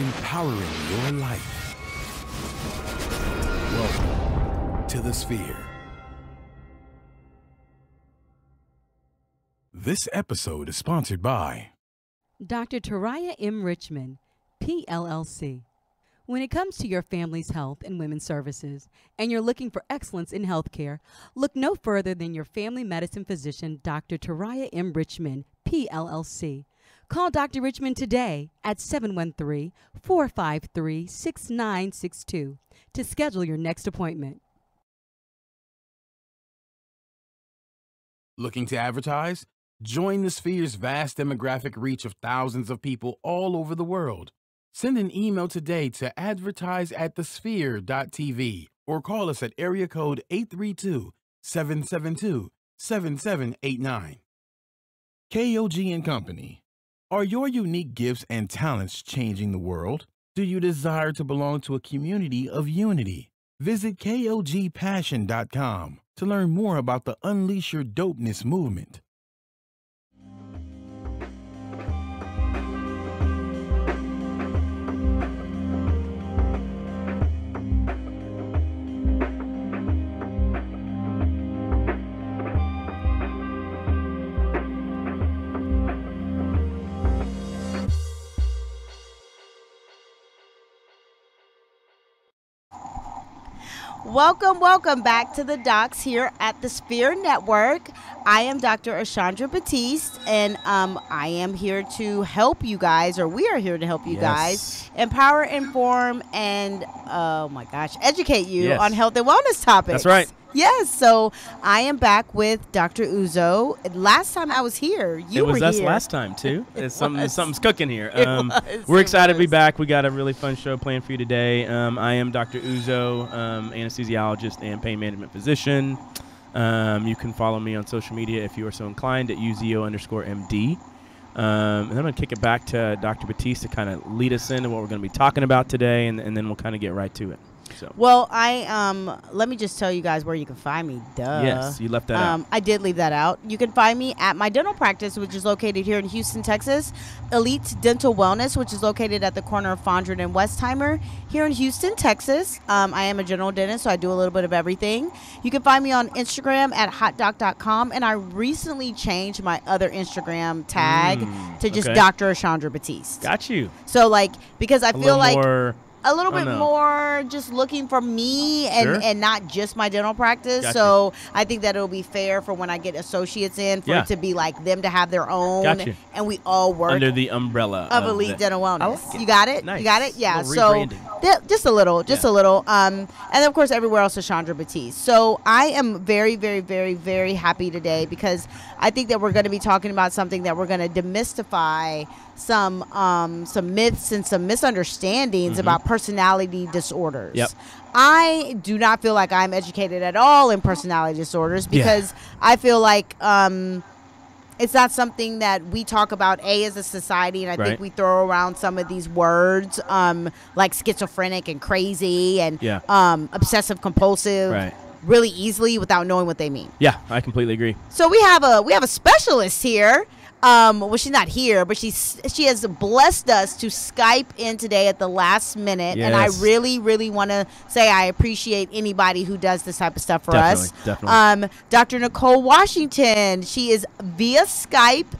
empowering your life. Welcome to the Sphere. This episode is sponsored by Dr. Taraya M. Richmond, PLLC. When it comes to your family's health and women's services, and you're looking for excellence in healthcare, look no further than your family medicine physician, Dr. Taraya M. Richmond, PLLC. Call Dr. Richmond today at 713-453-6962 to schedule your next appointment. Looking to advertise? Join the Sphere's vast demographic reach of thousands of people all over the world. Send an email today to advertise@thesphere.tv or call us at area code 832-772-7789. KOG and Company. Are your unique gifts and talents changing the world? Do you desire to belong to a community of unity? Visit KOGpassion.com to learn more about the Unleash Your Dopeness movement. Welcome back to the Docs here at the Sphere Network. I am Dr. Ashandra Batiste, and I am here to help you guys, or we are here to help you guys, empower, inform, and, educate you on health and wellness topics. That's right. Yes, so I am back with Dr. Uzo. Last time I was here, you were here. It was us last time, too. Something's cooking here. We're excited to be back. We got a really fun show planned for you today. I am Dr. Uzo, anesthesiologist and pain management physician. You can follow me on social media if you are so inclined at UZO_MD. And then I'm going to kick it back to Dr. Batiste to kind of lead us into what we're going to be talking about today, and then we'll kind of get right to it. So. Well, let me just tell you guys where you can find me. Duh. Yes, you left that out. I did leave that out. You can find me at my dental practice, which is located here in Houston, Texas. Elite Dental Wellness, which is located at the corner of Fondren and Westheimer here in Houston, Texas. I am a general dentist, so I do a little bit of everything. You can find me on Instagram at hotdoc.com, and I recently changed my other Instagram tag to just Dr. Ashandra Batiste. Got you. So, because I feel like a little bit no. more just looking for me and not just my dental practice. Gotcha. So I think that it'll be fair for when I get associates in for it to be like them to have their own. Gotcha. And we all work under the umbrella of Elite Dental Wellness. You got it? Nice. You got it? Yeah. So just a little. And of course everywhere else is Chandra Batiste. So I am very, very, very, very happy today because I think that we're going to be talking about something that we're going to demystify some myths and some misunderstandings about personality disorders. Yep. I do not feel like I'm educated at all in personality disorders because I feel like it's not something that we talk about as a society, and I think we throw around some of these words like schizophrenic and crazy and obsessive compulsive really easily without knowing what they mean. Yeah, I completely agree. So we have a specialist here. Well, she's not here, but she has blessed us to Skype in today at the last minute, and I really, really want to say I appreciate anybody who does this type of stuff for us. Definitely. Dr. Nicole Washington, she is via Skype.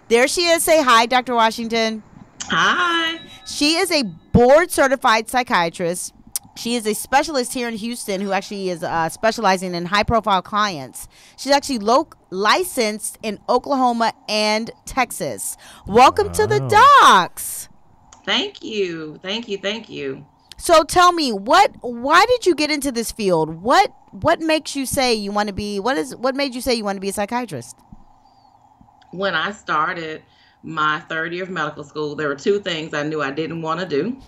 There she is. Say hi, Dr. Washington. Hi. She is a board-certified psychiatrist. She is a specialist here in Houston who actually is specializing in high-profile clients. She's actually licensed in Oklahoma and Texas. Welcome to the Docs. Thank you. So tell me, why did you get into this field? What makes you say you want to be? What made you say you want to be a psychiatrist? When I started my third year of medical school, there were two things I knew I didn't want to do.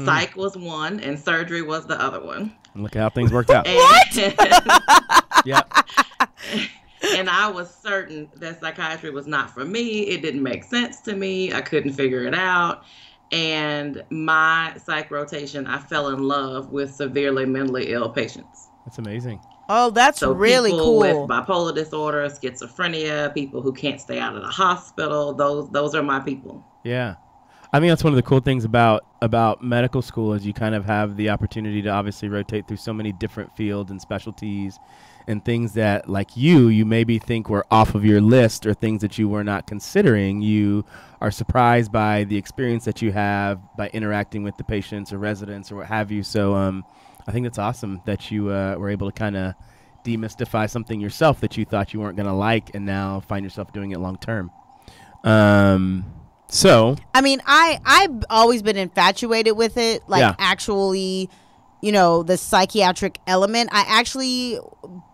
Psych was one, and surgery was the other one. And look at how things worked out. What? Yep. And I was certain that psychiatry was not for me. It didn't make sense to me. I couldn't figure it out. And my psych rotation, I fell in love with severely mentally ill patients. That's amazing. Oh, that's really cool. People with bipolar disorder, schizophrenia, people who can't stay out of the hospital. Those are my people. Yeah. I think that's one of the cool things about medical school is you kind of have the opportunity to obviously rotate through so many different fields and specialties and things that, like you maybe think were off of your list or things that you were not considering. You are surprised by the experience that you have by interacting with the patients or residents or what have you. So I think that's awesome that you were able to kind of demystify something yourself that you thought you weren't going to like and now find yourself doing it long term. So I mean, I've always been infatuated with it, actually, the psychiatric element. I actually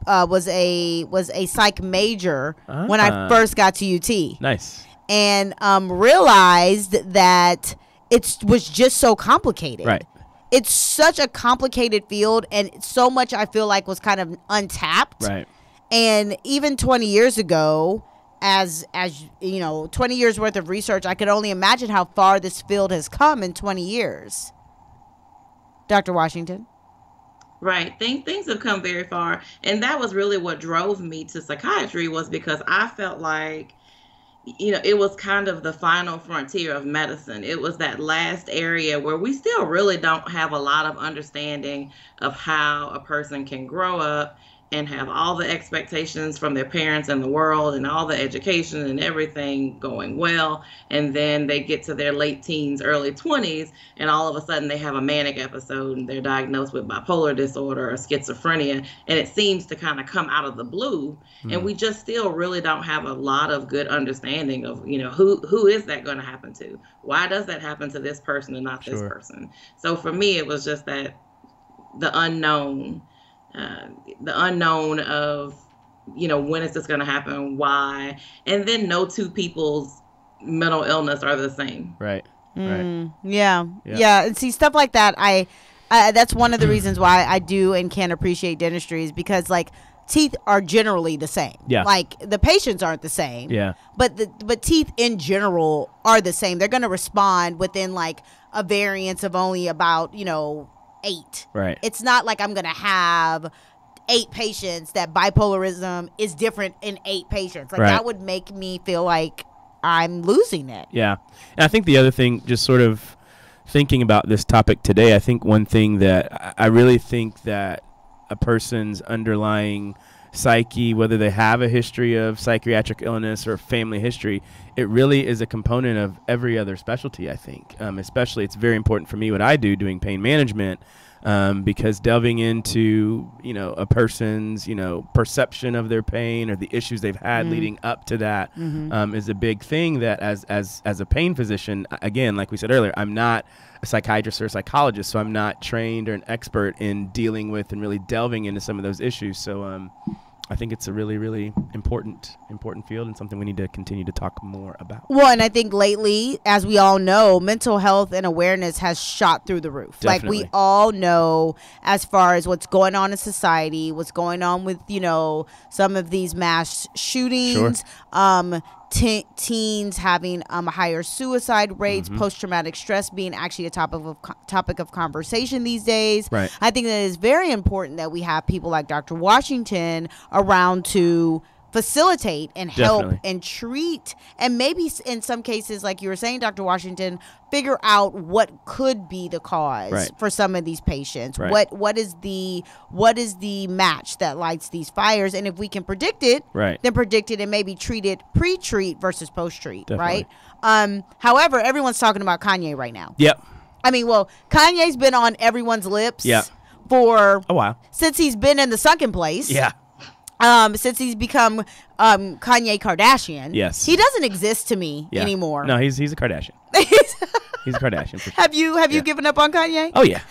was a psych major when I first got to UT. Nice. And realized that it was just so complicated. Right. It's such a complicated field, and so much I feel like was kind of untapped. Right. And even 20 years ago, as 20 years worth of research, I could only imagine how far this field has come in 20 years. Dr. Washington. Right. Things have come very far. And that was really what drove me to psychiatry, was because I felt like, it was kind of the final frontier of medicine. It was that last area where we still really don't have a lot of understanding of how a person can grow up and have all the expectations from their parents and the world and all the education and everything going well. And then they get to their late teens, early 20s, and all of a sudden they have a manic episode and they're diagnosed with bipolar disorder or schizophrenia. And it seems to kind of come out of the blue. And we just still really don't have a lot of good understanding of, who is that going to happen to? Why does that happen to this person and not this person? So for me, it was just that the unknown of, when is this going to happen? Why? And then no two people's mental illness are the same. Right. Yeah. And see, stuff like that, I that's one of the reasons why I do and can appreciate dentistry, is because teeth are generally the same. Yeah. The patients aren't the same. Yeah. But teeth in general are the same. They're going to respond within a variance of only about, 8. Right. It's not like I'm going to have 8 patients that bipolarism is different in 8 patients. That would make me feel like I'm losing it. Yeah. And I think the other thing, just sort of thinking about this topic today, I think one thing that I really think that a person's underlying psyche, whether they have a history of psychiatric illness or family history, it really is a component of every other specialty, I think. Especially, it's very important for me what I do doing pain management, because delving into, a person's, perception of their pain or the issues they've had leading up to that is a big thing that as a pain physician, again, like we said earlier, I'm not a psychiatrist or a psychologist, so I'm not trained or an expert in dealing with and really delving into some of those issues. So I think it's a really, really important field and something we need to continue to talk more about. Well, and I think lately, as we all know, mental health and awareness has shot through the roof. Definitely. We all know, as far as what's going on in society, what's going on with, some of these mass shootings, teens having higher suicide rates, post-traumatic stress being actually a topic of conversation these days. Right. I think that it's very important that we have people like Dr. Washington around to facilitate and help and treat, and maybe in some cases, like you were saying, Dr. Washington, figure out what could be the cause for some of these patients. What is the match that lights these fires? And if we can predict it, then predict it and maybe treat it pre-treat versus post-treat. Right. However, everyone's talking about Kanye right now. Yep. I mean, well, Kanye's been on everyone's lips for a while, since he's been in the sunken place. Yeah. Since he's become Kanye Kardashian. Yes. He doesn't exist to me anymore. No, he's a Kardashian. He's a Kardashian. For sure. Have you given up on Kanye? Oh yeah.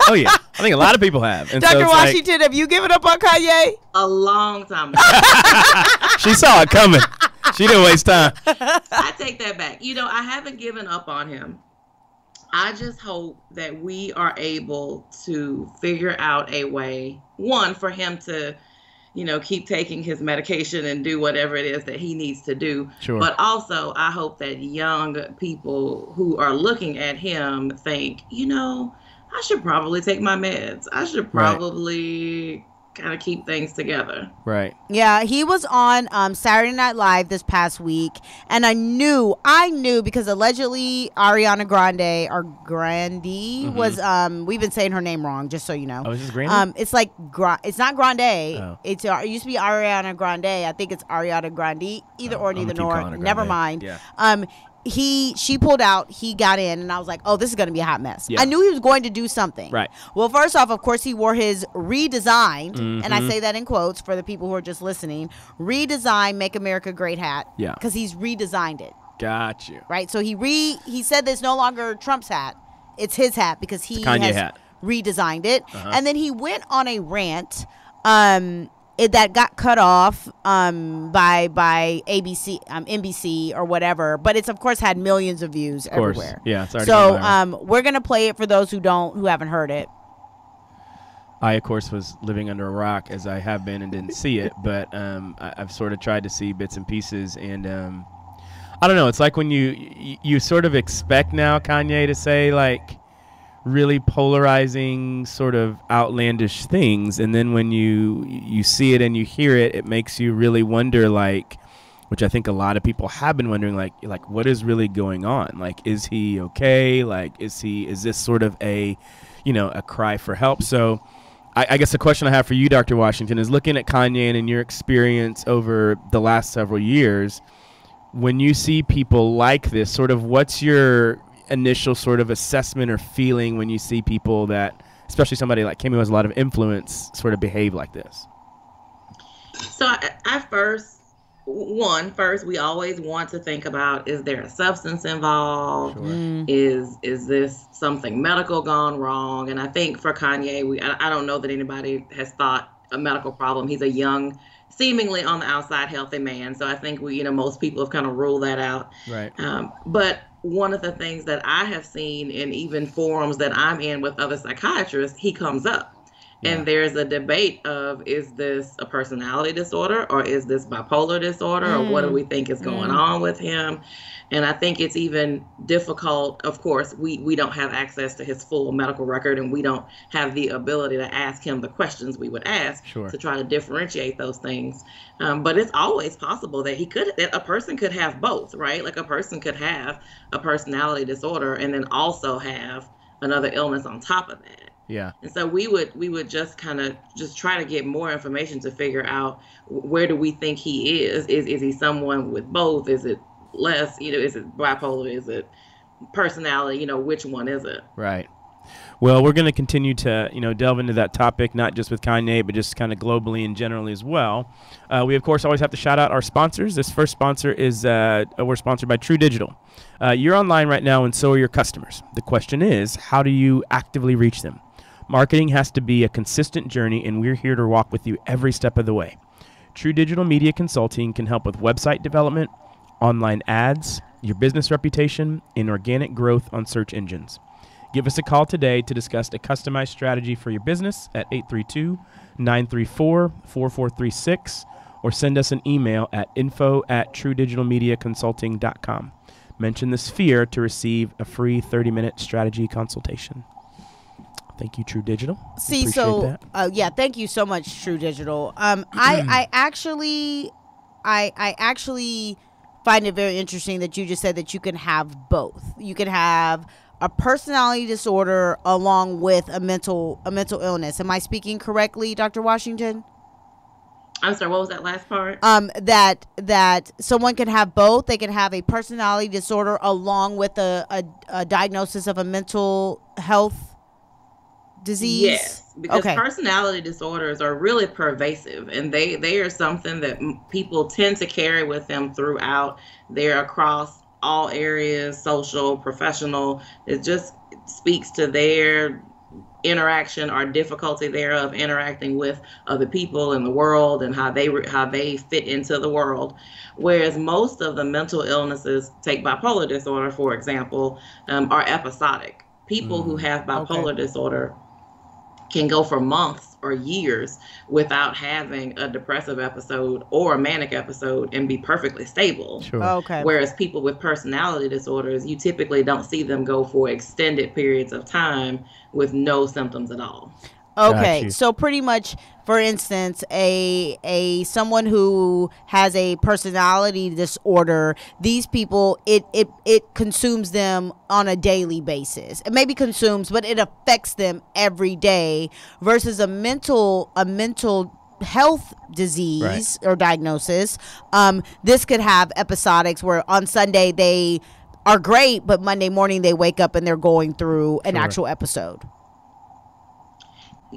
Oh yeah. I think a lot of people have. And Dr. Washington, have you given up on Kanye? A long time ago. She saw it coming. She didn't waste time. I take that back. I haven't given up on him. I just hope that we are able to figure out a way, one, for him to keep taking his medication and do whatever it is that he needs to do. Sure. But also, I hope that young people who are looking at him think, I should probably take my meds. I should probably kind of keep things together. Right. Yeah, he was on Saturday Night Live this past week, and I knew because allegedly Ariana Grande was we've been saying her name wrong, just so you know. Oh, is this Grande? It's like it's not Grande. Oh. It used to be Ariana Grande. I think it's Ariana Grande. Either or, neither nor. Never mind. Yeah. She pulled out, he got in, and I was like, oh, this is going to be a hot mess. Yeah. I knew he was going to do something. Right. Well, first off, of course, he wore his redesigned, and I say that in quotes for the people who are just listening, redesigned Make America Great hat. Yeah. Because he's redesigned it. Got you. Right? So he said it's no longer Trump's hat. It's his hat because he has redesigned it. And then he went on a rant that got cut off by ABC, NBC or whatever, but it's of course had millions of views everywhere. Yeah, it's already so we're gonna play it for those who haven't heard it. I of course was living under a rock, as I have been, and didn't see it, but I've sort of tried to see bits and pieces, and I don't know. It's like when you sort of expect now Kanye to say like really polarizing, sort of outlandish things, and then when you see it and you hear it, it makes you really wonder, like, which I think a lot of people have been wondering, like what is really going on? Like, is he okay? Like, is this sort of a cry for help? So I guess the question I have for you, Dr. Washington, is looking at Kanye and in your experience over the last several years, when you see people like this, sort of what's your initial sort of assessment or feeling when you see people that, especially somebody like Kim who has a lot of influence, sort of behave like this? So I first we always want to think about, is there a substance involved? Sure. Is this something medical gone wrong? And I think for Kanye, I don't know that anybody has thought a medical problem. He's a young, seemingly on the outside healthy man. So I think most people have kind of ruled that out. Right. But one of the things that I have seen in even forums that I'm in with other psychiatrists, he comes up. Yeah. And there's a debate of, is this a personality disorder or is this bipolar disorder or what do we think is going on with him? And I think it's even difficult. Of course, we don't have access to his full medical record, and we don't have the ability to ask him the questions we would ask to try to differentiate those things. But it's always possible that a person could have both, right? Like a person could have a personality disorder and then also have another illness on top of that. Yeah. And so we would just kind of try to get more information to figure out, where do we think he is? Is he someone with both? Is it less, is it bipolar? Is it personality? Which one is it? Right. Well, we're going to continue to, delve into that topic, not just with Kanye, but just kind of globally and generally as well. We, of course, always have to shout out our sponsors. This first sponsor is, we're sponsored by True Digital. You're online right now, and so are your customers. The question is, how do you actively reach them? Marketing has to be a consistent journey, and we're here to walk with you every step of the way. True Digital Media Consulting can help with website development, online ads, your business reputation, and organic growth on search engines. Give us a call today to discuss a customized strategy for your business at 832-934-4436 or send us an email at info@truedigitalmediaconsulting.com. Mention the Sphere to receive a free 30-minute strategy consultation. Thank you, True Digital. See, so thank you so much, True Digital. I actually find it very interesting that you just said that you can have both. You can have a personality disorder along with a mental illness. Am I speaking correctly, Dr. Washington? I'm sorry, what was that last part? That someone can have both. They can have a personality disorder along with a diagnosis of a mental health disease. Yes, because personality disorders are really pervasive, and they are something that people tend to carry with them throughout. They're across all areas, social, professional. It just speaks to their interaction or difficulty thereof interacting with other people in the world and how they fit into the world. Whereas most of the mental illnesses, take bipolar disorder for example, are episodic. People who have bipolar disorder can go for months or years without having a depressive episode or a manic episode and be perfectly stable. Sure. Whereas people with personality disorders, you typically don't see them go for extended periods of time with no symptoms at all. Okay, so pretty much, for instance, a someone who has a personality disorder, these people, it consumes them on a daily basis. It maybe consumes, but it affects them every day. Versus a mental health disease or diagnosis. This could have episodics where on Sunday they are great, but Monday morning they wake up and they're going through an actual episode.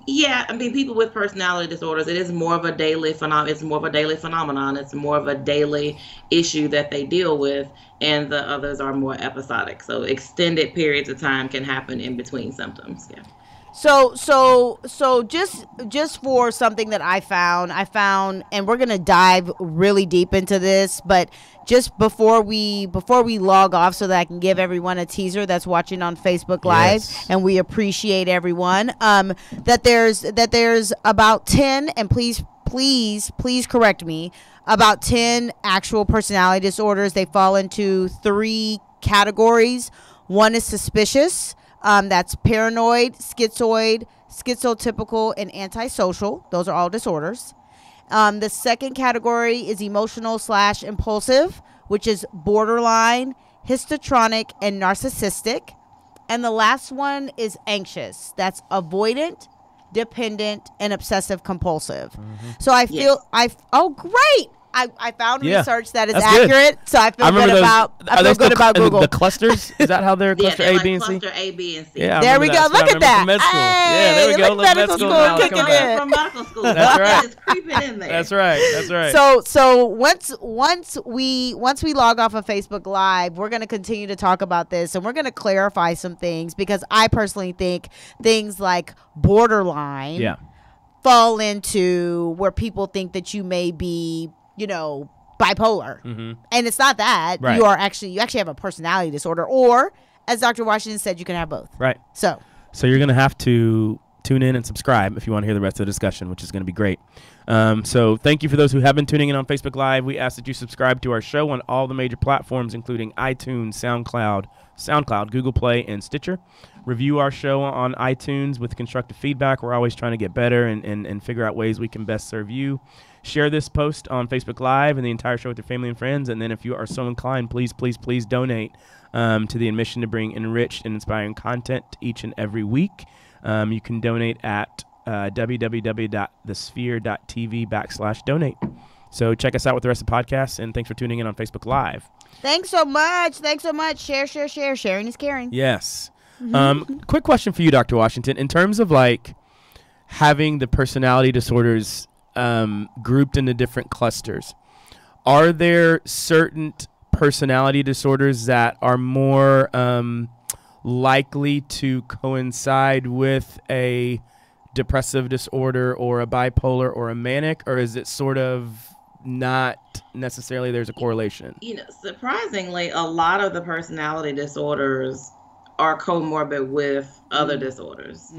Yeah, I mean, people with personality disorders, it is more of a daily phenomenon. It's more of a daily phenomenon. It's more of a daily issue that they deal with, and the others are more episodic. So extended periods of time can happen in between symptoms. Yeah. So just for something that I found, and we're gonna dive really deep into this, but just before we log off, so that I can give everyone a teaser that's watching on Facebook Live, and we appreciate everyone. That there's about 10, and please correct me, about 10 actual personality disorders. They fall into 3 categories. One is suspicious. That's paranoid, schizoid, schizotypical, and antisocial. Those are all disorders. The second category is emotional/impulsive, which is borderline, histrionic, and narcissistic. And the last one is anxious. That's avoidant, dependent, and obsessive compulsive. So I feel oh great. I found research that is accurate, so I feel good about Google. The clusters? Is that how they're cluster A, B, and C? Cluster A, B, and C. Yeah, there we go. Look at that. Yeah, there we go. Medical school kicking in. From medical school. That's right. It's creeping in there. That's right. So once we log off of Facebook Live, we're going to continue to talk about this, and we're going to clarify some things, because I personally think things like borderline fall into where people think that you may be, bipolar. And it's not that. Right. You actually have a personality disorder, or as Dr. Washington said, you can have both. Right. So you're going to have to tune in and subscribe if you want to hear the rest of the discussion, which is going to be great. So thank you for those who have been tuning in on Facebook Live. We ask that you subscribe to our show on all the major platforms, including iTunes, SoundCloud, Google Play, and Stitcher. Review our show on iTunes with constructive feedback. We're always trying to get better and figure out ways we can best serve you. Share this post on Facebook Live and the entire show with your family and friends. And then if you are so inclined, please donate to the mission to bring enriched and inspiring content each and every week. You can donate at www.thesphere.tv/donate. So check us out with the rest of the podcast, and thanks for tuning in on Facebook Live. Thanks so much. Share. Sharing is caring. Yes. Quick question for you, Dr. Washington. In terms of having the personality disorders grouped into different clusters, are there certain personality disorders that are more likely to coincide with a depressive disorder or a bipolar or a manic, or is it sort of not necessarily there's a correlation? Surprisingly, a lot of the personality disorders are comorbid with other disorders.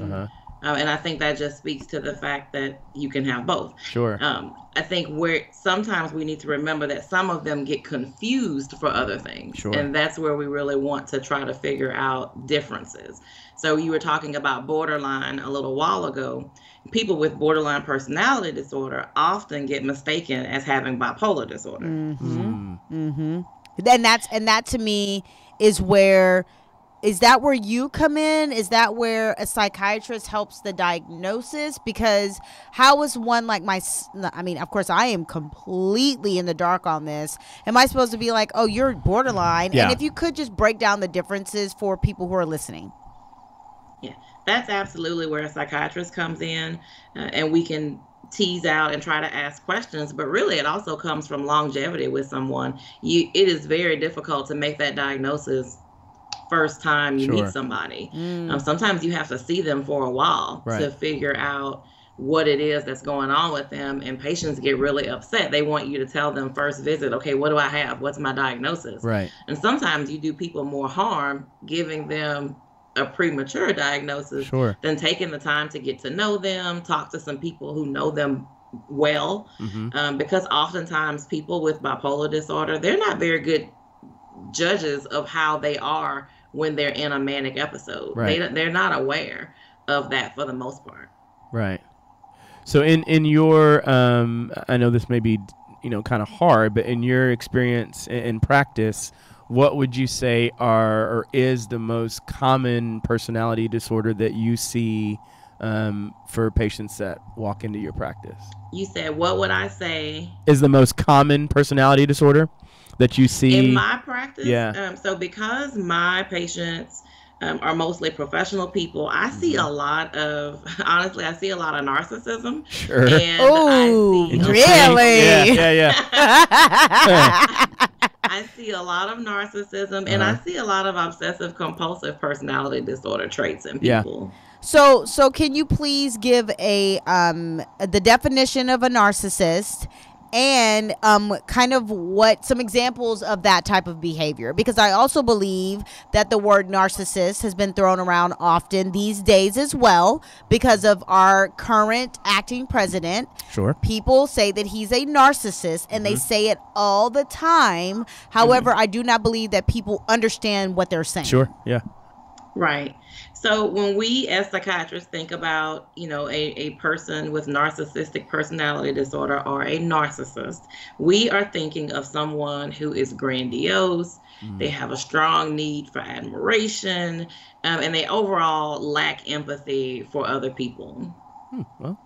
And I think that just speaks to the fact that you can have both. Sure. I think where sometimes we need to remember that some of them get confused for other things. Sure. And that's where we really want to try to figure out differences. So you were talking about borderline a little while ago. People with borderline personality disorder often get mistaken as having bipolar disorder. And that to me is where... Is that where you come in? Is that where a psychiatrist helps the diagnosis? Because how is one like of course, I am completely in the dark on this. Am I supposed to be like, oh, you're borderline? Yeah. And if you could just break down the differences for people who are listening. Yeah, that's absolutely where a psychiatrist comes in, and we can tease out and try to ask questions. But really, it also comes from longevity with someone. It is very difficult to make that diagnosis first time you meet somebody. Sometimes you have to see them for a while to figure out what it is that's going on with them, and patients get really upset. They want you to tell them first visit, okay, what do I have? What's my diagnosis? Right. And sometimes you do people more harm giving them a premature diagnosis than taking the time to get to know them, talk to some people who know them well, because oftentimes people with bipolar disorder, they're not very good judges of how they are when they're in a manic episode. They're not aware of that for the most part. Right. So in your, I know this may be, kind of hard, but in your experience in practice, what would you say are or is the most common personality disorder that you see for patients that walk into your practice? You said, what would I say is the most common personality disorder that you see in my practice? Yeah. So because my patients are mostly professional people, I see a lot of, honestly, I see a lot of narcissism. Sure. And Oh, really? Yeah. I see a lot of narcissism, and I see a lot of obsessive compulsive personality disorder traits in people. So can you please give the definition of a narcissist and kind of what some examples of that type of behavior? Because I also believe that the word narcissist has been thrown around often these days as well because of our current acting president. Sure. People say that he's a narcissist, and they say it all the time. However, I do not believe that people understand what they're saying. Sure. Yeah. Right. So when we as psychiatrists think about, a person with narcissistic personality disorder or a narcissist, we are thinking of someone who is grandiose. They have a strong need for admiration, and they overall lack empathy for other people. Well,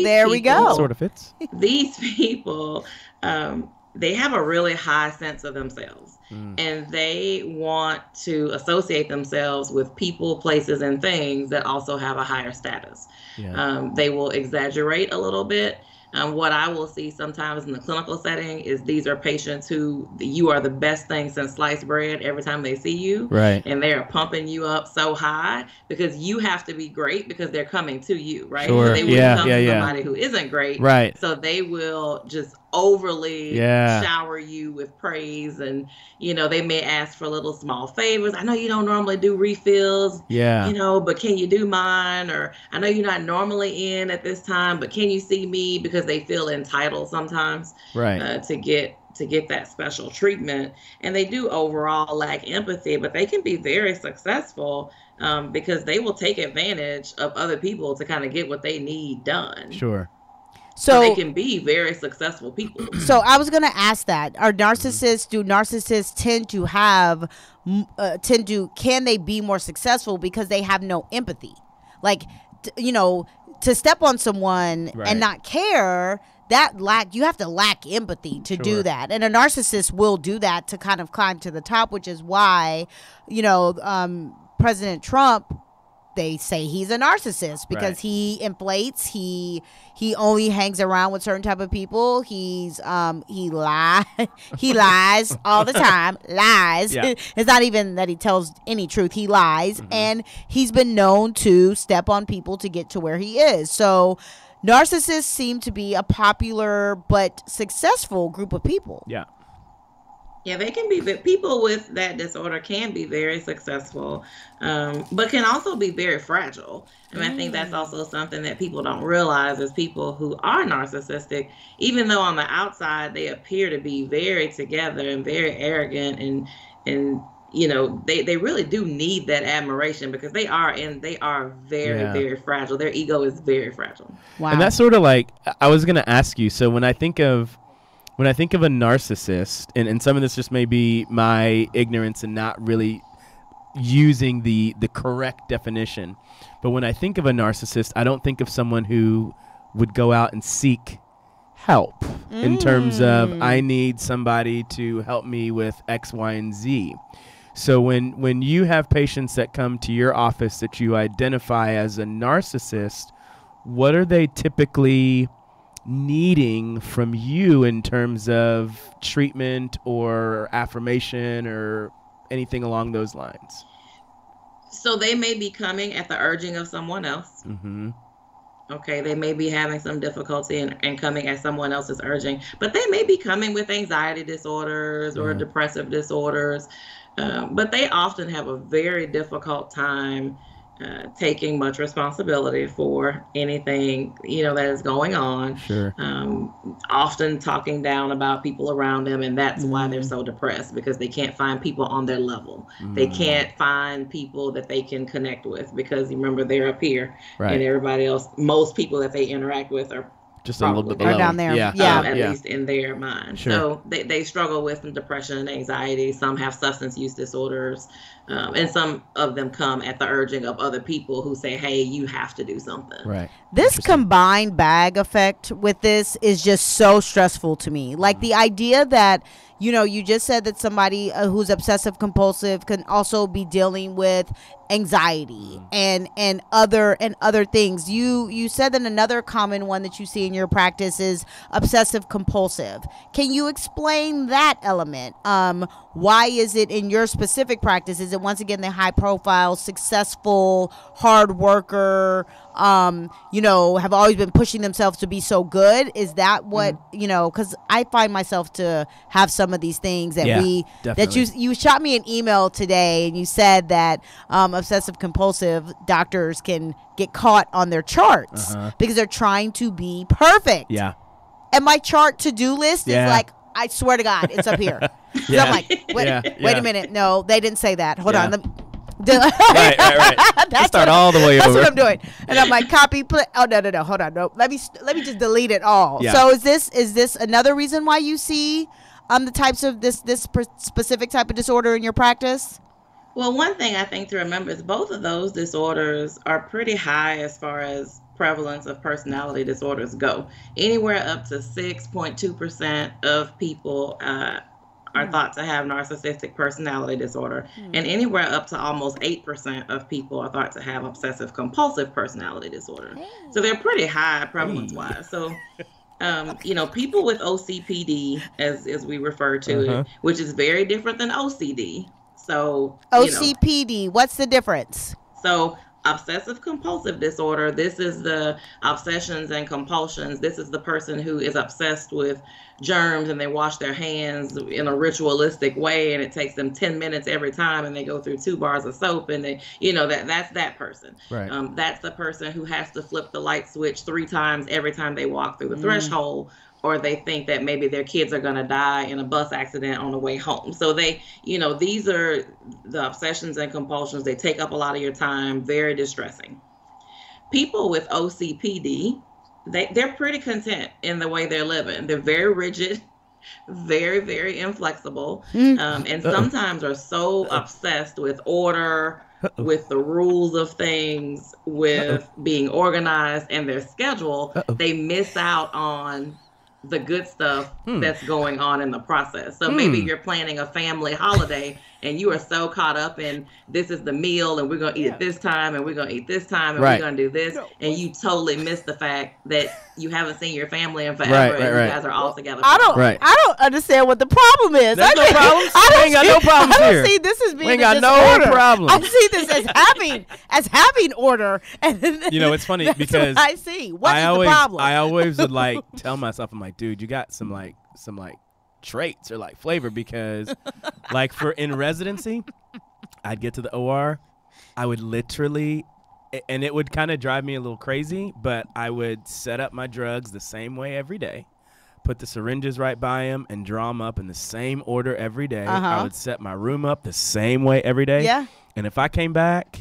there we go. Sort of fits. These people, they have a really high sense of themselves. And they want to associate themselves with people, places, and things that also have a higher status. Yeah. They will exaggerate a little bit. What I will see sometimes in the clinical setting is these are patients who you are the best thing since sliced bread every time they see you. Right. And they're pumping you up so high because you have to be great because they're coming to you, right? Sure. So they will come to somebody who isn't great. Right. So they will just overly shower you with praise, and they may ask for little small favors. I know you don't normally do refills, but can you do mine? Or I know you're not normally in at this time, but can you see me? Because they feel entitled sometimes, right, to get that special treatment. And they do overall lack empathy, but they can be very successful because they will take advantage of other people to kind of get what they need done. Sure. So they can be very successful people. So I was going to ask that. Do narcissists tend to have, can they be more successful because they have no empathy? Like, to step on someone and not care, you have to lack empathy to do that. And a narcissist will do that to kind of climb to the top, which is why, President Trump, they say he's a narcissist because he inflates, he only hangs around with certain type of people. He lies all the time. Lies. Yeah. It's not even that he tells any truth. He lies, and he's been known to step on people to get to where he is. So narcissists seem to be a popular but successful group of people. Yeah. Yeah, they can be, people with that disorder can be very successful, but can also be very fragile. And I think that's also something that people don't realize is people who are narcissistic, even though on the outside they appear to be very together and very arrogant and they really do need that admiration because they are very, very fragile. Their ego is very fragile. Wow. And that's sort of like, I was going to ask you, so when I think of a narcissist, and some of this just may be my ignorance and not really using the correct definition, but when I think of a narcissist, I don't think of someone who would go out and seek help in terms of I need somebody to help me with X, Y, and Z. So when you have patients that come to your office that you identify as a narcissist, what are they typically needing from you in terms of treatment or affirmation or anything along those lines? So they may be coming at the urging of someone else. Okay, they may be having some difficulty in coming at someone else's urging, but they may be coming with anxiety disorders or depressive disorders, but they often have a very difficult time taking much responsibility for anything, that is going on. Sure. Often talking down about people around them, and that's why they're so depressed, because they can't find people on their level. They can't find people that they can connect with, because remember, they're up here, and everybody else, most people that they interact with are just a little bit below. Or down there. Yeah. At least in their mind. Sure. So they struggle with some depression and anxiety. Some have substance use disorders. And some of them come at the urging of other people who say, hey, you have to do something. Right. This combined bag effect with this is just so stressful to me. Like the idea that, you just said that somebody who's obsessive compulsive can also be dealing with anxiety and other things. You said that another common one that you see in your practice is obsessive compulsive. Can you explain that element? Why is it in your specific practice? Is it once again the high profile, successful, hard worker, have always been pushing themselves to be so good? Is that what, because I find myself to have some of these things that you shot me an email today, and you said that obsessive compulsive doctors can get caught on their charts because they're trying to be perfect. Yeah. And my chart to-do list is like, I swear to God, it's up here. I'm like, wait a minute. No, they didn't say that. Hold on. Let me, right. That's start all the way over. over. That's what I'm doing. And I'm like, copy, oh, no. Hold on. No, let me just delete it all. Yeah. So is this another reason why you see the types of this specific type of disorder in your practice? Well, one thing I think to remember is both of those disorders are pretty high as far as prevalence of personality disorders go. Anywhere up to 6.2% of people are thought to have narcissistic personality disorder, and anywhere up to almost 8% of people are thought to have obsessive compulsive personality disorder. So they're pretty high prevalence-wise. So, people with OCPD, as we refer to it, which is very different than OCD. So OCPD, what's the difference? So obsessive compulsive disorder, this is the obsessions and compulsions. This is the person who is obsessed with germs, and they wash their hands in a ritualistic way, and it takes them 10 minutes every time, and they go through 2 bars of soap, and they, that's that person. Right. That's the person who has to flip the light switch 3 times every time they walk through the threshold, or they think that maybe their kids are going to die in a bus accident on the way home. So they, these are the obsessions and compulsions. They take up a lot of your time, very distressing. People with OCPD, they're pretty content in the way they're living. They're very rigid, very, very inflexible, and sometimes are so obsessed with order, with the rules of things, with being organized and their schedule, they miss out on the good stuff that's going on in the process. So maybe you're planning a family holiday, and you are so caught up in this is the meal, and we're going to eat at this time, and we're going to eat this time, and we're going to do this, and you totally miss the fact that you haven't seen your family in forever, and you guys are all together. I don't understand what the problem is. There's no problems. We ain't got no problems here. I don't see this as being we ain't got disorder. no problem. I see this as having order. And it's funny because I see. What is the problem? I always would tell myself, I'm like, dude, you got some traits or flavor, because for in residency, I'd get to the OR, I would literally, and it would kind of drive me a little crazy, but I would set up my drugs the same way every day, put the syringes right by them, and draw them up in the same order every day. I would set my room up the same way every day. Yeah. And if I came back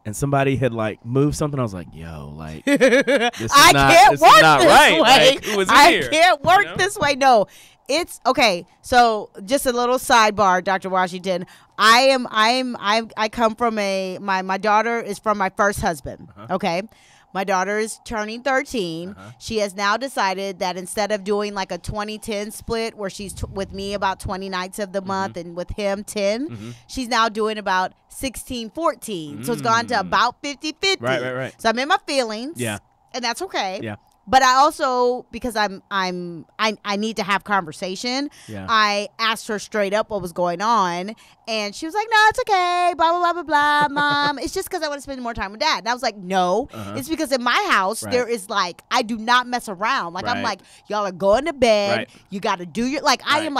and somebody had moved something, I was like, yo, this is not right. Way. Who was I here? can't work this way. No. It's okay. So just a little sidebar, Dr. Washington. I come from my daughter is from my first husband. Okay. My daughter is turning 13. She has now decided that instead of doing a 20-10 split where she's with me about 20 nights of the month and with him 10, she's now doing about 16-14. So it's gone to about 50-50. Right. So I'm in my feelings. Yeah. And that's okay. Yeah. But I also, because I need to have conversation, I asked her straight up what was going on, and she was like, no, it's okay, blah, blah, blah, blah, blah, Mom. It's just because I want to spend more time with Dad. And I was like, no, it's because in my house, there is I do not mess around. I'm like, y'all are going to bed. You got to do your, I am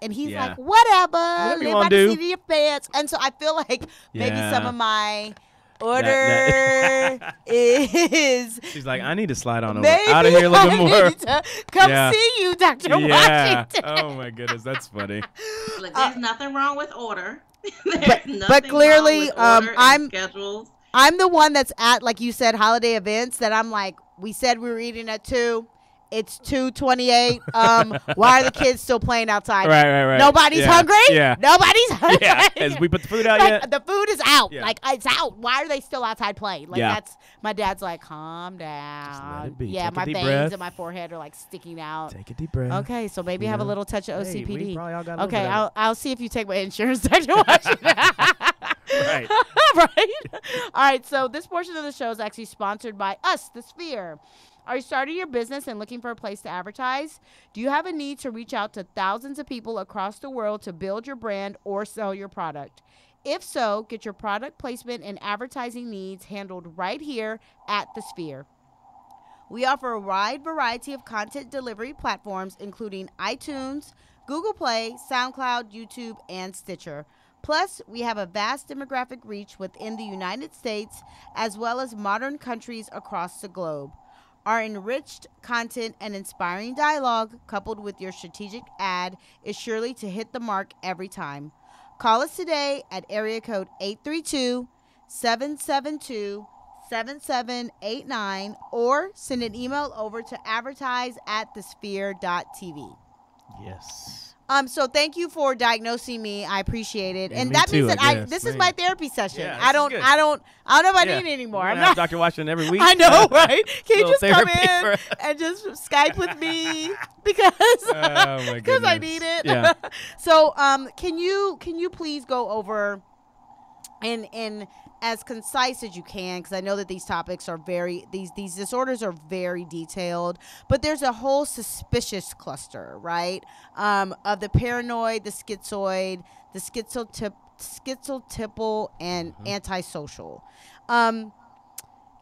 and he's like, whatever, live by the seat of your pants. And so I feel like maybe some of my order is. She's like, I need to slide on over out of here a little bit more. Come see you, Dr. Washington. Oh my goodness, that's funny. Look, there's nothing wrong with order. But clearly, I'm schedules. I'm the one that's at, like you said, holiday events that I'm like, we said we were eating at 2. It's 2:28. Why are the kids still playing outside? Right. Nobody's hungry? Yeah. Nobody's hungry? Yeah. Has we put the food out like, yet? The food is out. Yeah. Like, it's out. Why are they still outside playing? Like, Yeah. that's, my dad's like, calm down. Just let it be. Yeah, Take a my deep veins breath. and my forehead are, like, sticking out. Take a deep breath. Okay, so maybe have a little touch of Hey, OCPD. we probably all got a little Okay, bit of it. I'll see if you take my insurance, Dr. Washington. Right. Right? All right, so this portion of the show is actually sponsored by us, The Sphere. Are you starting your business and looking for a place to advertise? Do you have a need to reach out to thousands of people across the world to build your brand or sell your product? If so, get your product placement and advertising needs handled right here at The Sphere. We offer a wide variety of content delivery platforms, including iTunes, Google Play, SoundCloud, YouTube, and Stitcher. Plus, we have a vast demographic reach within the United States, as well as modern countries across the globe. Our enriched content and inspiring dialogue, coupled with your strategic ad, is surely to hit the mark every time. Call us today at area code 832-772-7789 or send an email over to advertise@thesphere.tv. Yes. So thank you for diagnosing me. I appreciate it. And me that too, means that I guess. this is my therapy session. Yeah, I don't know if I need it anymore. I'm not Dr. Washington every week. I know, right? Can you just come therapy in and just Skype with me because I need it. Yeah. So, can you please go over in as concise as you can, because I know that these topics are these disorders are very detailed, but there's a whole suspicious cluster, right? Of the paranoid, the schizoid, the schizotypal, and antisocial. Can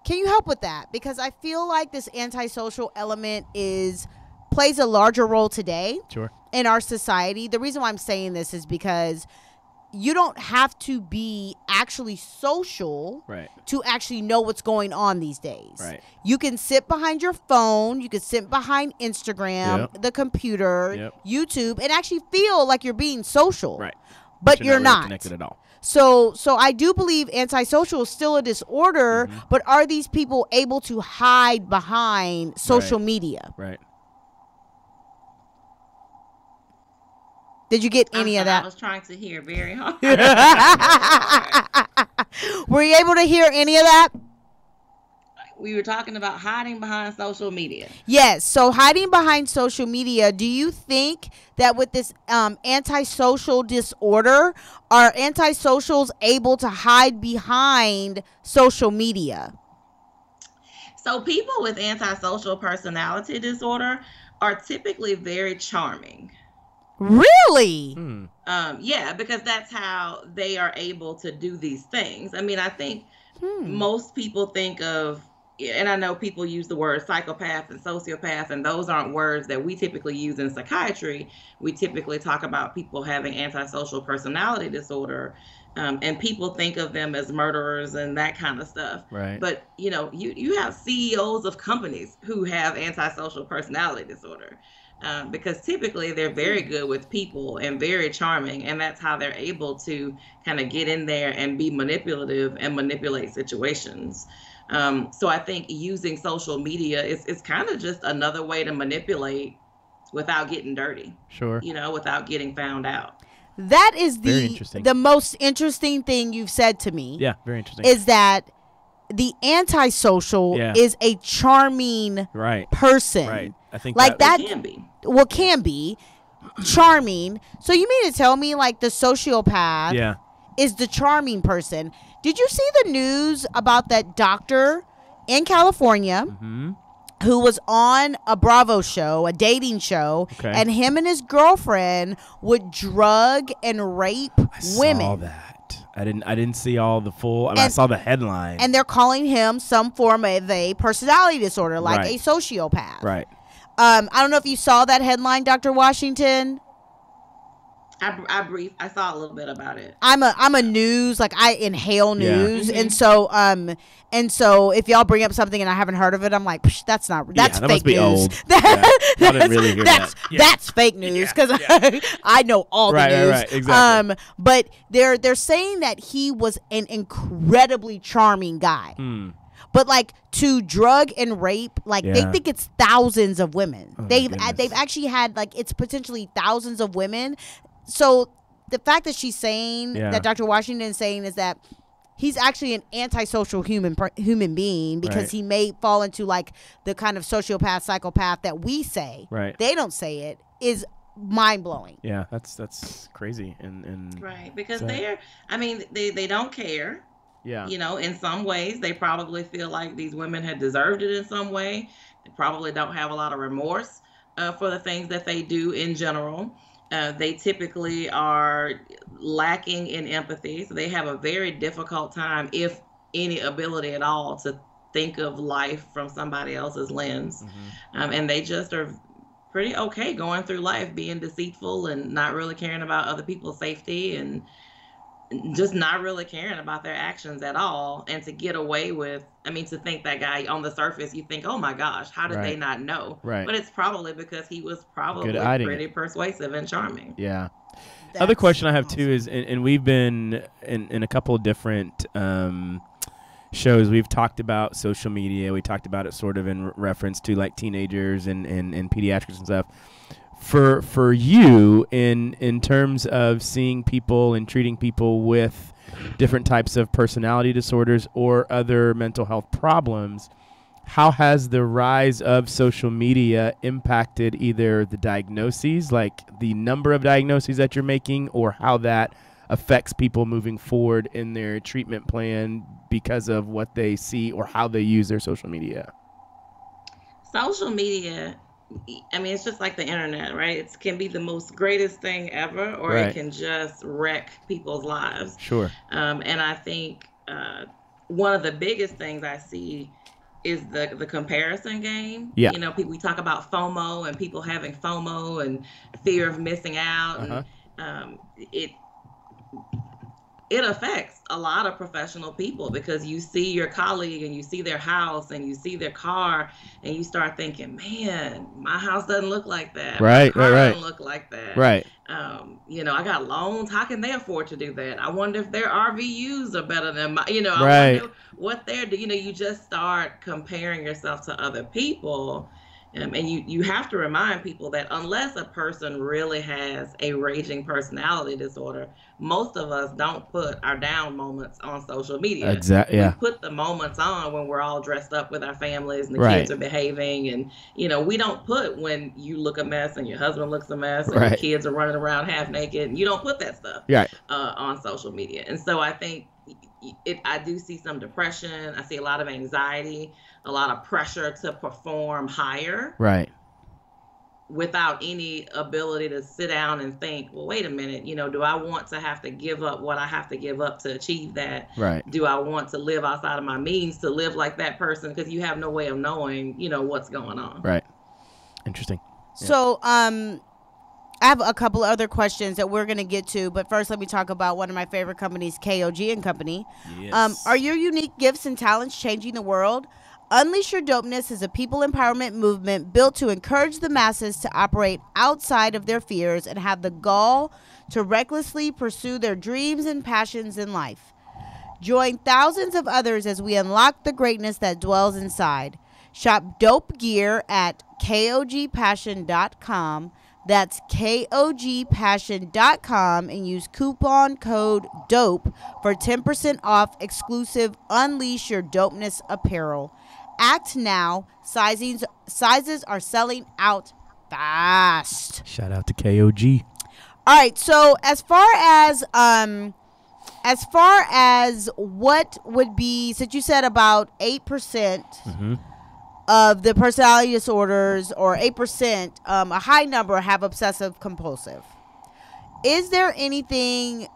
you help with that? Because I feel like this antisocial element plays a larger role today in our society. The reason why I'm saying this is because you don't have to be actually social to actually know what's going on these days. Right. You can sit behind your phone, you can sit behind Instagram, the computer, YouTube, and actually feel like you're being social. Right. But you're not really not connected at all. So I do believe antisocial is still a disorder, but are these people able to hide behind social media? Right. Did you get any of that? I was trying to hear very hard. Were you able to hear any of that? We were talking about hiding behind social media. Yes. So hiding behind social media, do you think that with this antisocial disorder, are antisocials able to hide behind social media? So people with antisocial personality disorder are typically very charming. Really? Yeah, because that's how they are able to do these things. I mean, I think most people think of, and I know people use the word psychopath and sociopath, and those aren't words that we typically use in psychiatry. We typically talk about people having antisocial personality disorder, and people think of them as murderers and that kind of stuff. Right. But, you have CEOs of companies who have antisocial personality disorder. Because typically they're very good with people and very charming, and that's how they're able to kind of get in there and be manipulative and manipulate situations. So I think using social media is kind of just another way to manipulate without getting dirty. Sure. Without getting found out. That is the most interesting thing you've said to me. Yeah, very interesting. Is that the antisocial is a charming person. Right. I think like that can be. Well, can be charming. So you mean to tell me like the sociopath is the charming person? Did you see the news about that doctor in California who was on a Bravo show, a dating show, and him and his girlfriend would drug and rape women? I saw that. I didn't see all the full. I saw the headline. And they're calling him some form of a personality disorder, like a sociopath. Right. I don't know if you saw that headline, Dr. Washington. I saw a little bit about it. I'm a news, like I inhale news, Mm-hmm. and so if y'all bring up something and I haven't heard of it, I'm like, that's that fake must be news. old. I didn't really hear that. That's fake news because I know all the news. Right, exactly. But they're saying that he was an incredibly charming guy. But like to drug and rape, like they think it's thousands of women. They've actually had like it's potentially thousands of women. So the fact that she's saying that Dr. Washington is saying is that he's actually an antisocial human being because he may fall into like the kind of sociopath, psychopath that we say. Right. They don't say it is mind blowing. Yeah, that's crazy. And right, because they don't care. Yeah. You know, in some ways, they probably feel like these women had deserved it in some way. They probably don't have a lot of remorse for the things that they do in general. They typically are lacking in empathy. So they have a very difficult time, if any ability at all, to think of life from somebody else's lens. And they just are pretty okay going through life being deceitful and not really caring about other people's safety and just not really caring about their actions at all. And to get away with, to think that guy on the surface, you think, oh my gosh, how did they not know? Right. But it's probably because he was probably pretty persuasive and charming. Yeah. Other question I have too is, and we've been in a couple of different shows, we've talked about social media. We talked about it sort of in reference to like teenagers and pediatrics and stuff. For you, in terms of seeing people and treating people with different types of personality disorders or other mental health problems, how has the rise of social media impacted either the diagnoses, like the number of diagnoses that you're making, or how that affects people moving forward in their treatment plan because of what they see or how they use their social media? Social media, it's just like the internet, right? It can be the most greatest thing ever, or it can just wreck people's lives. Sure. And I think one of the biggest things I see is the comparison game. Yeah. We talk about FOMO and people having FOMO and fear of missing out. And it affects a lot of professional people because you see your colleague and you see their house and you see their car and you start thinking, man, my house doesn't look like that. Right, my car right. doesn't look like that. Right. I got loans. How can they afford to do that? I wonder if their RVUs are better than my, I wonder what they're doing. You just start comparing yourself to other people. And you have to remind people that unless a person really has a raging personality disorder, most of us don't put our down moments on social media. Exactly. Yeah. We put the moments on when we're all dressed up with our families and the kids are behaving. And, we don't put when you look a mess and your husband looks a mess and your kids are running around half naked. And you don't put that stuff on social media. And so I think I do see some depression. I see a lot of anxiety, a lot of pressure to perform higher. Right. Without any ability to sit down and think, well, wait a minute, do I want to have to give up what I have to give up to achieve that? Right. Do I want to live outside of my means to live like that person? Because you have no way of knowing, what's going on. Right. Interesting. So, I have a couple of other questions that we're going to get to, but first let me talk about one of my favorite companies, KOG and Company. Yes. Are your unique gifts and talents changing the world? Unleash Your Dopeness is a people empowerment movement built to encourage the masses to operate outside of their fears and have the gall to recklessly pursue their dreams and passions in life. Join thousands of others as we unlock the greatness that dwells inside. Shop dope gear at kogpassion.com. That's kogpassion.com and use coupon code DOPE for 10% off exclusive Unleash Your Dopeness apparel. Act now. Sizes are selling out fast. Shout out to KOG. All right. So as far as what would be, since you said about 8%. Of the personality disorders, or 8%, a high number have obsessive compulsive. Is there anything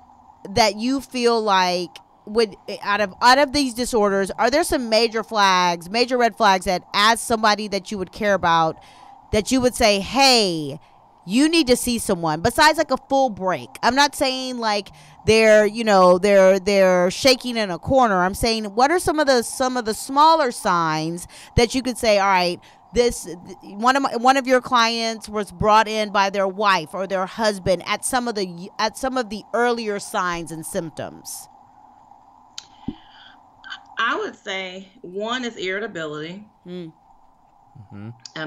that you feel like would out of these disorders, are there some major red flags that as somebody that you would care about, that you would say, hey, you need to see someone besides like a full break. I'm not saying like they're shaking in a corner. I'm saying what are some of the smaller signs that you could say, all right, this one of your clients was brought in by their wife or their husband at some of the earlier signs and symptoms. I would say one is irritability.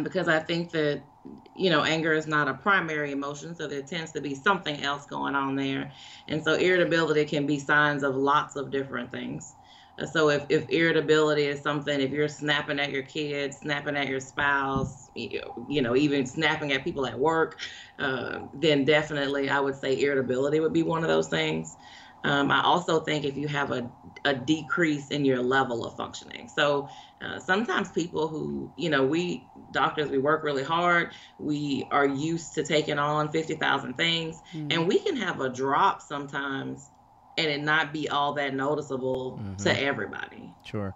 Because I think that, anger is not a primary emotion, so there tends to be something else going on there. And so irritability can be signs of lots of different things. So if irritability is something, if you're snapping at your kids, snapping at your spouse, even snapping at people at work, then definitely I would say irritability would be one of those things. I also think if you have a decrease in your level of functioning. So sometimes people who, we doctors, we work really hard. We are used to taking on 50,000 things, and we can have a drop sometimes and it not be all that noticeable to everybody. Sure.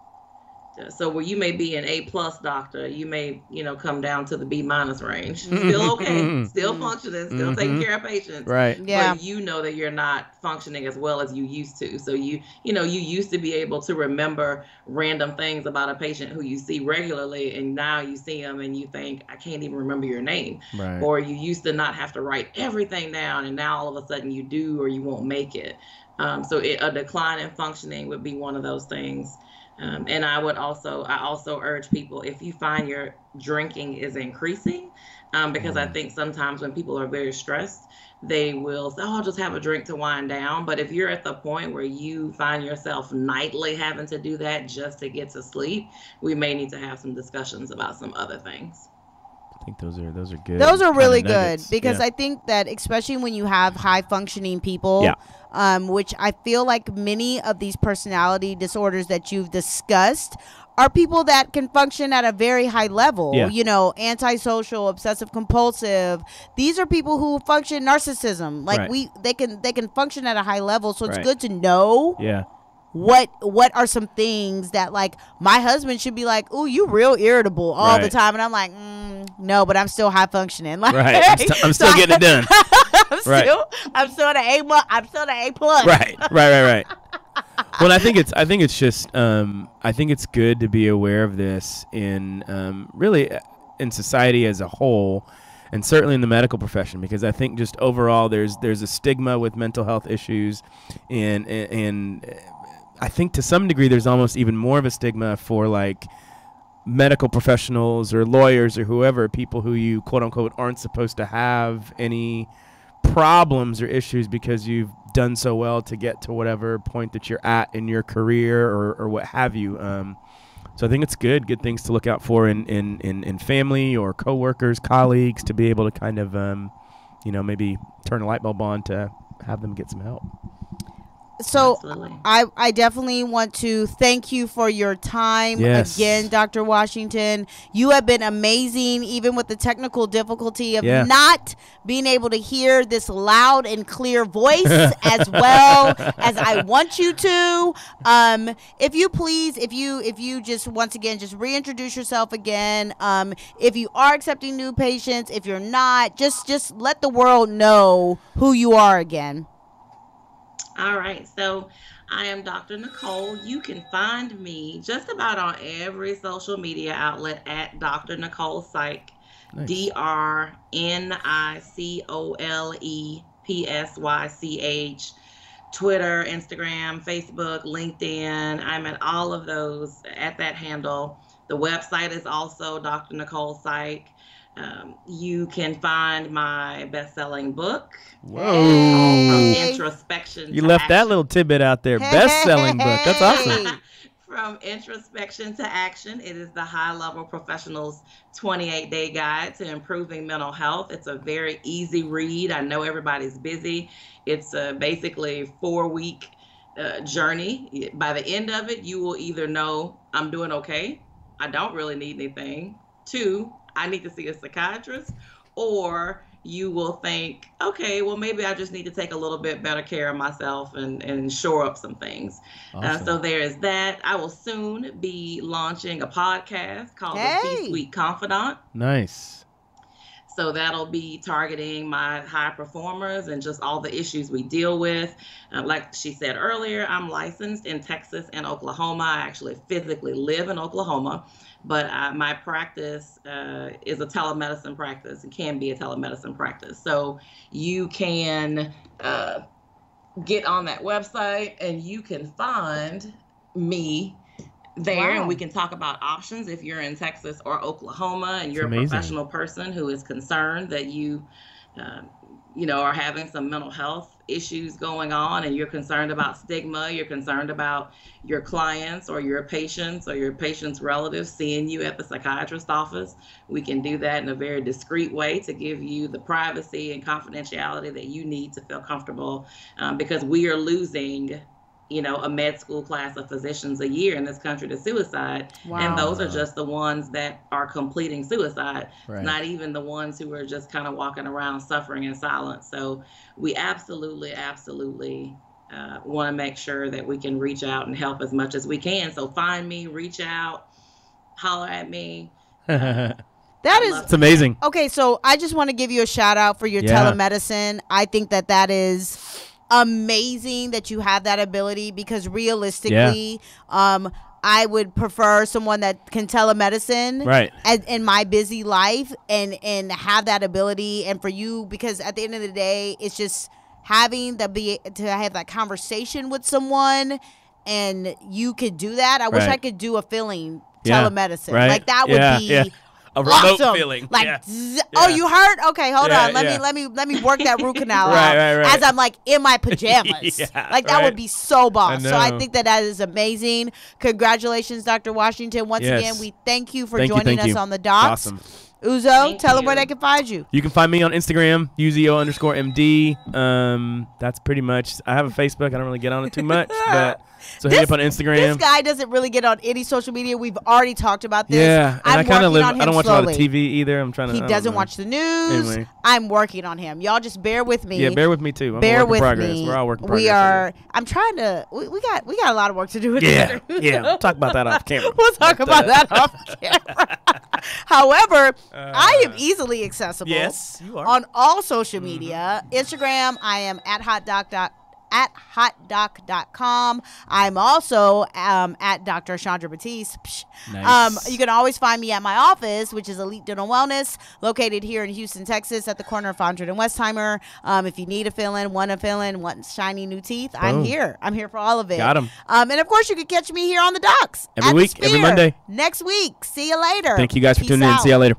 So where you may be an A+ doctor, you may, come down to the B- range. Still okay, still functioning, still taking care of patients. Right. Yeah. But you know that you're not functioning as well as you used to. So you used to be able to remember random things about a patient who you see regularly, and now you see them and you think, I can't even remember your name. Right. Or you used to not have to write everything down, and now all of a sudden you do, or you won't make it. So a decline in functioning would be one of those things. And I also urge people, if you find your drinking is increasing, because I think sometimes when people are very stressed, they will say, I'll just have a drink to wind down. But if you're at the point where you find yourself nightly having to do that just to get to sleep, we may need to have some discussions about some other things. I think those are good. Those are really good nuggets. because I think that especially when you have high functioning people, which I feel like many of these personality disorders that you've discussed are people that can function at a very high level, antisocial, obsessive compulsive. These are people who function narcissism. Like they can function at a high level. So it's good to know. Yeah. What are some things that like my husband should be like, oh, you real irritable all the time, and I'm like, no, but I'm still high functioning. Like, I'm still getting it done. I'm still at an A+. Right. Well, I think it's just I think it's good to be aware of this in really in society as a whole, and certainly in the medical profession, because I think just overall there's a stigma with mental health issues, and I think to some degree there's almost even more of a stigma for like medical professionals or lawyers or whoever, people who you quote unquote aren't supposed to have any problems or issues because you've done so well to get to whatever point that you're at in your career or what have you. So I think it's good things to look out for in family or coworkers, colleagues, to be able to kind of, maybe turn a light bulb on to have them get some help. So Absolutely. I definitely want to thank you for your time again, Dr. Washington. You have been amazing, even with the technical difficulty of not being able to hear this loud and clear voice as well as I want you to. If you just once again just reintroduce yourself again. If you are accepting new patients, if you're not, just let the world know who you are again. All right, so I am Dr. Nicole. You can find me just about on every social media outlet at Dr. Nicole Psych. Nice. DrNicolepsych. Twitter, Instagram, Facebook, LinkedIn. I'm at all of those at that handle. The website is also Dr. Nicole Psych. You can find my best-selling book. Whoa! From introspection. You left that little tidbit out there. Best-selling book. That's awesome. From introspection to action. It is the high-level professional's 28-day guide to improving mental health. It's a very easy read. I know everybody's busy. It's basically a 4-week journey. By the end of it, you will either know I'm doing okay, I don't really need anything, 2, I need to see a psychiatrist, or you will think, okay, well, maybe I just need to take a little bit better care of myself and shore up some things. Awesome. So there is that. I will soon be launching a podcast called The C-Suite Confidant. Nice. So that'll be targeting my high performers and just all the issues we deal with. Like she said earlier, I'm licensed in Texas and Oklahoma. I actually physically live in Oklahoma, but my practice is a telemedicine practice. It can be a telemedicine practice. So you can get on that website and you can find me there. Wow. And we can talk about options if you're in Texas or Oklahoma and you're a professional person who is concerned that you are having some mental health issues going on, and you're concerned about stigma, you're concerned about your clients or your patients relatives seeing you at the psychiatrist's office. We can do that in a very discreet way to give you the privacy and confidentiality that you need to feel comfortable, because we are losing a med school class of physicians a year in this country to suicide. Wow. And those are just the ones that are completing suicide, right. Not even the ones who are just kind of walking around suffering in silence. So we absolutely want to make sure that we can reach out and help as much as we can. So find me, reach out, holler at me. It's amazing. Okay, so I just want to give you a shout out for your telemedicine. I think that is amazing that you have that ability, because realistically, I would prefer someone that can telemedicine in my busy life and have that ability. And for you, because at the end of the day, it's just having to have that conversation with someone, and you could do that. I wish I could do a feeling telemedicine. Like that would be a remote awesome. Feeling. Like, oh, you hurt? Okay, hold on. Let me work that root canal out as I'm like in my pajamas. Like that would be so boss. So I think that is amazing. Congratulations, Dr. Washington. Once again, we thank you for joining us on the docs. Awesome. Uzo, tell them where they can find you. You can find me on Instagram, UZO_MD. That's pretty much. I have a Facebook. I don't really get on it too much, but so hit me up on Instagram. This guy doesn't really get on any social media. We've already talked about this. Yeah, and I kind of live. I don't watch slowly. a lot of TV either. I'm trying to. He doesn't watch the news. Anyway. I'm working on him. Y'all just bear with me. Yeah, bear with me too. Bear with me. We're all working progress. We are. I'm trying to. We got a lot of work to do. Yeah. We'll talk about that off camera. We'll talk about that off camera. However, I am easily accessible. Yes, you are. On all social media. Instagram, I am at hotdoc.com. I'm also at Dr. Chandra Batiste. Nice. You can always find me at my office, which is Elite Dental Wellness, located here in Houston, Texas, at the corner of Fondren and Westheimer. If you need a fill-in, want shiny new teeth, boom. I'm here. I'm here for all of it. Got 'em. And of course, you can catch me here on the docs every week, every Monday. Next week. See you later. Thank you guys for Peace tuning in. out. See y'all later.